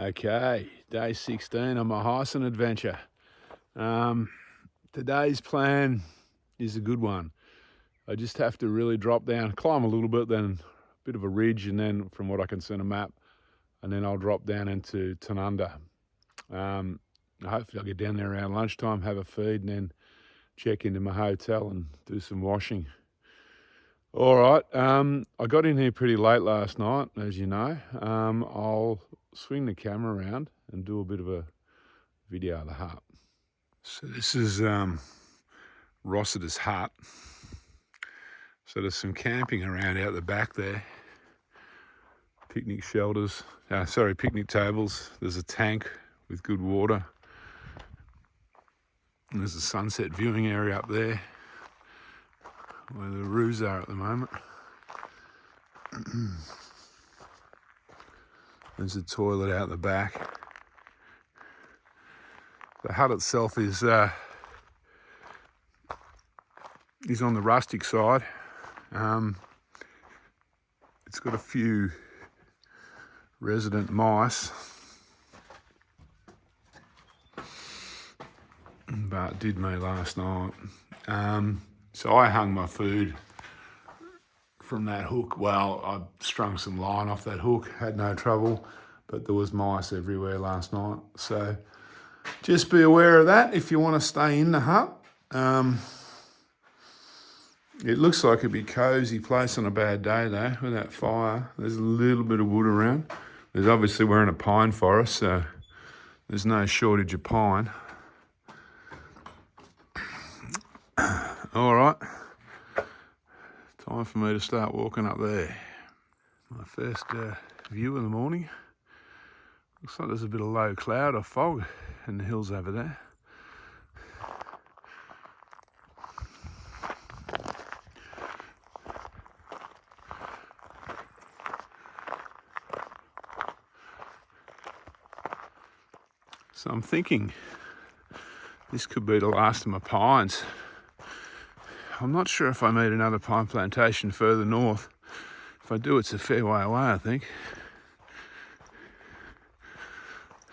Okay, day 16 on my Heysen adventure. Today's plan is a good one. I just have to really drop down, climb a little bit, then a bit of a ridge, and then from what I can see on a map, and then I'll drop down into Tununda. Hopefully I'll get down there around lunchtime, have a feed, and then check into my hotel and do some washing. All right, I got in here pretty late last night, as you know. I'll swing the camera around and do a bit of a video of the hut. So this is Rossiter's hut. So there's some camping around out the back there. Picnic shelters, picnic tables. There's a tank with good water. And there's a sunset viewing area up there where the roos are at the moment. There's a toilet out the back. The hut itself is on the rustic side. It's got a few resident mice, but did me last night. So I hung my food from that hook. Well, I strung some line off that hook, had no trouble, but there was mice everywhere last night. So just be aware of that if you want to stay in the hut. It looks like it'd be a cosy place on a bad day though, with that fire. There's a little bit of wood around. There's obviously, we're in a pine forest, so there's no shortage of pine. All right, time for me to start walking up there. My first view in the morning. Looks like there's a bit of low cloud or fog in the hills over there. So I'm thinking this could be the last of my pines. I'm not sure if I need another pine plantation further north. If I do, it's a fair way away, I think.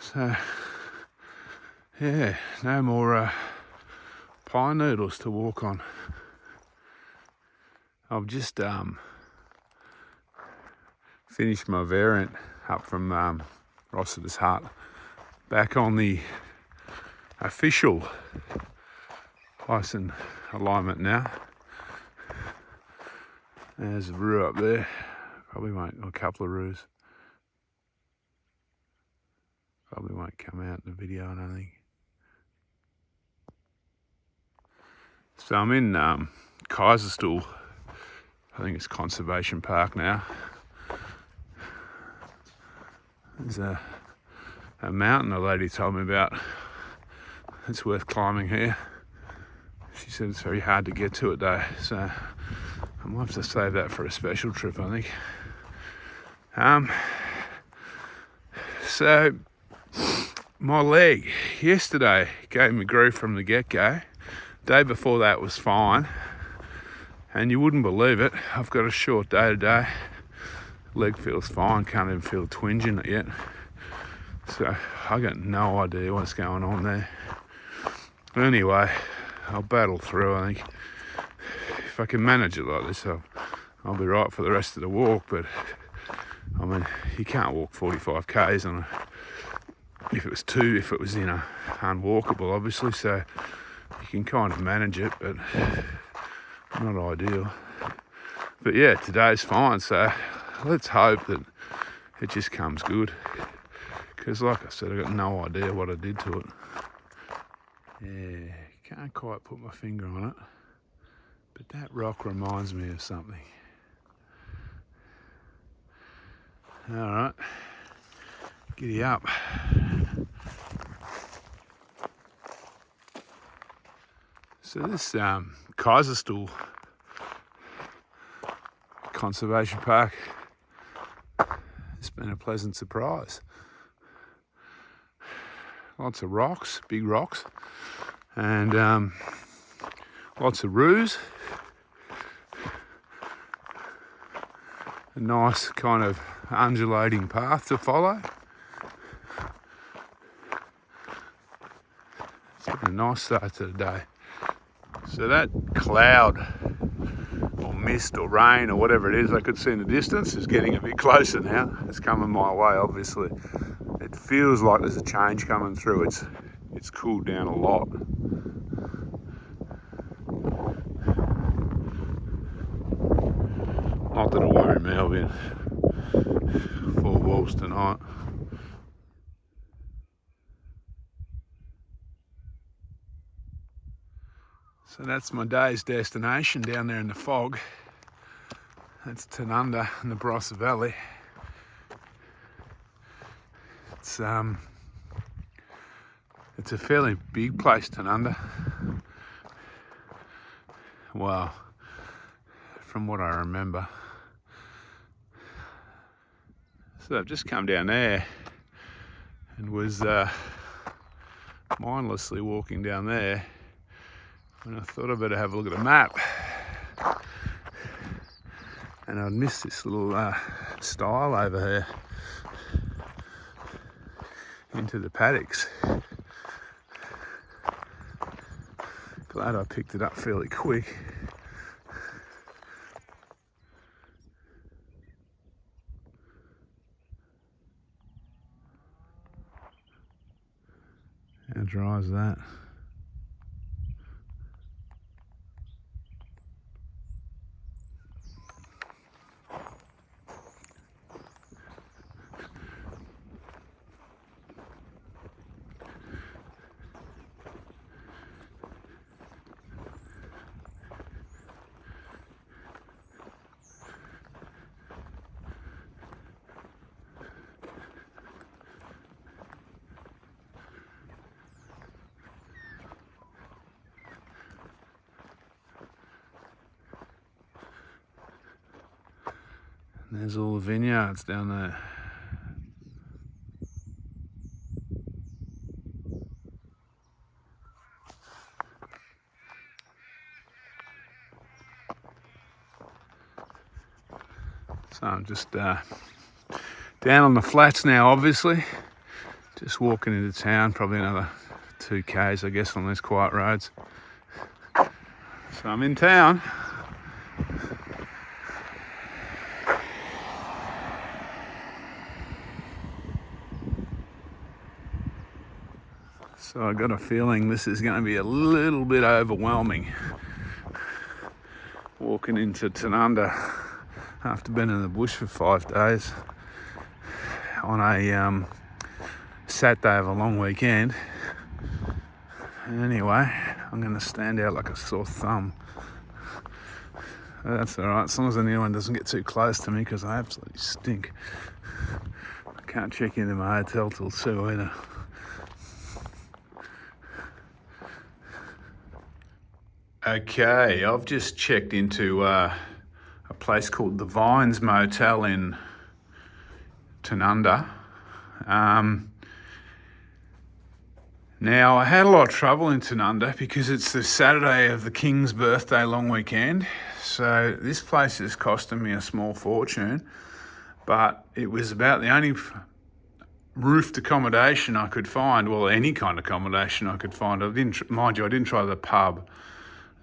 So, yeah, no more pine needles to walk on. I've just finished my variant up from Rossiter's hut. Back on the official Heysen alignment now. There's a roo up there. Probably won't, a couple of roos. Probably won't come out in the video, I don't think. So I'm in Kaiserstuhl, I think it's Conservation Park now. There's a mountain a lady told me about. It's worth climbing here. She said it's very hard to get to it though, so I might have to save that for a special trip, I think. So my leg yesterday gave me grief from the get-go. Day before that was fine, and you wouldn't believe it, I've got a short day today. Leg feels fine, can't even feel a twinge in it yet. So I got no idea what's going on there. Anyway, I'll battle through, I think. If I can manage it like this, I'll be right for the rest of the walk, but I mean, you can't walk 45 k's on if it was unwalkable, obviously, so you can kind of manage it, but not ideal. But yeah, today's fine, so let's hope that it just comes good. Because like I said, I got no idea what I did to it. Yeah, can't quite put my finger on it, but that rock reminds me of something. All right, giddy up. So this Kaiserstuhl Conservation Park has been a pleasant surprise. Lots of rocks, big rocks, and lots of roos. A nice kind of undulating path to follow. It's been a nice start to the day. So that cloud or mist or rain or whatever it is I could see in the distance is getting a bit closer now. It's coming my way, obviously. It feels like there's a change coming through. It's cooled down a lot. Not that it'll worry me, I'll be in 4 walls tonight. So that's my day's destination down there in the fog. That's Tanunda in the Barossa Valley. It's a fairly big place, Tanunda. Well, from what I remember. So I've just come down there and was mindlessly walking down there, and I thought I'd better have a look at the map. And I'd missed this little stile over here into the paddocks. Glad I picked it up fairly quick. How dry is that? There's all the vineyards down there. So I'm just down on the flats now, obviously. Just walking into town, probably another 2 k's, I guess, on these quiet roads. So I'm in town. So I got a feeling this is going to be a little bit overwhelming. Walking into Tununda after being in the bush for 5 days on a Saturday of a long weekend. Anyway, I'm going to stand out like a sore thumb. That's alright, as long as anyone doesn't get too close to me, because I absolutely stink. I can't check into my hotel till 2 either. Okay, I've just checked into a place called the Vines Motel in Tununda. Now, I had a lot of trouble in Tanunda because it's the Saturday of the King's birthday long weekend. So this place is costing me a small fortune, but it was about the only roofed accommodation I could find, well, any kind of accommodation I could find. I didn't try the pub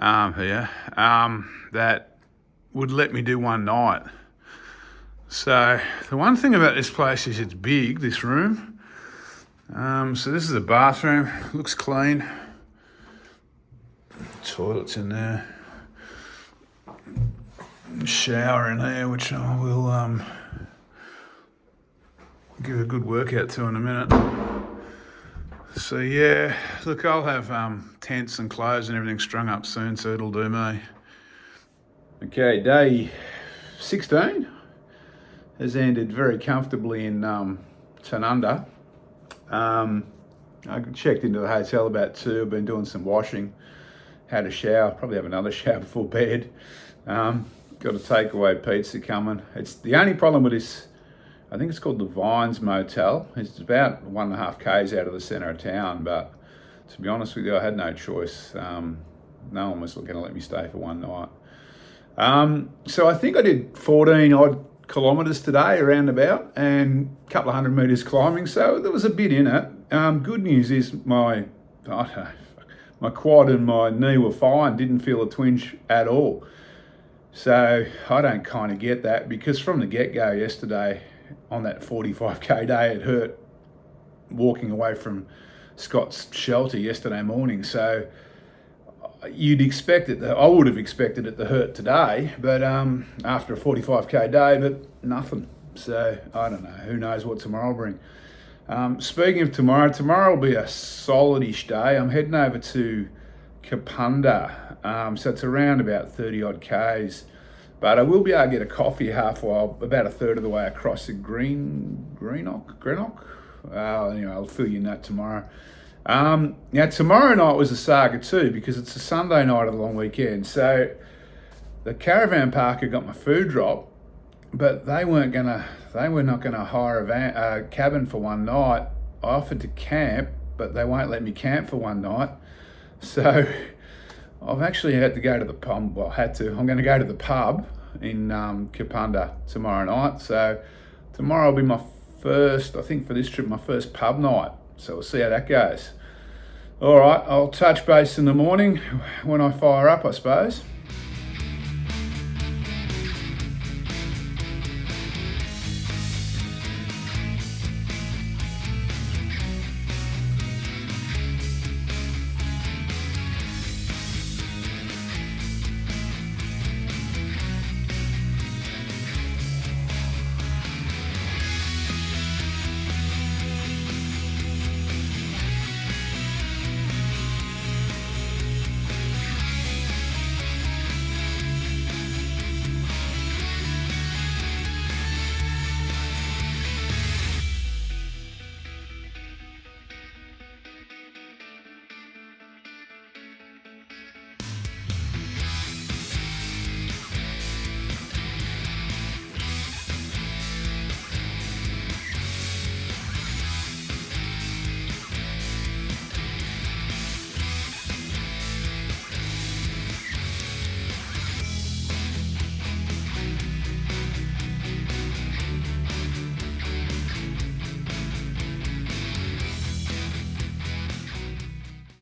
here, that would let me do one night. So the one thing about this place is it's big, this room. So this is the bathroom, looks clean. Toilet's in there. Shower in there, which I will give a good workout to in a minute. So yeah, look, I'll have tents and clothes and everything strung up soon, so it'll do me. Okay, day 16 has ended very comfortably in Tanunda. I checked into the hotel about 2, I've been doing some washing, had a shower, probably have another shower before bed. Got a takeaway pizza coming. It's the only problem with this, I think it's called the Vines Motel. It's about 1.5 k's out of the centre of town, but to be honest with you, I had no choice. No one was going to let me stay for one night. So I think I did 14 odd kilometres today, around about, and a couple of 100 metres climbing, so there was a bit in it. Good news is my, I my quad and my knee were fine, didn't feel a twinge at all. So I don't kind of get that, because from the get-go yesterday on that 45k day, it hurt walking away from Scott's shelter yesterday morning. So you'd expect it, I would have expected it to hurt today, but after a 45k day, but nothing. So I don't know, who knows what tomorrow will bring. Speaking of tomorrow will be a solidish day. I'm heading over to Kapunda, so it's around about 30 odd k's, but I will be able to get a coffee halfway, about a third of the way across the Greenock. Anyway, I'll fill you in that tomorrow. Now tomorrow night was a saga too, because it's a Sunday night of the long weekend. So the caravan park had got my food drop, but they were not gonna hire a cabin for one night. I offered to camp, but they won't let me camp for one night. So I've actually had to go to the pub. Well, I'm going to go to the pub in Kapunda tomorrow night. So tomorrow will be my first, I think for this trip, my first pub night. So we'll see how that goes. All right, I'll touch base in the morning when I fire up, I suppose.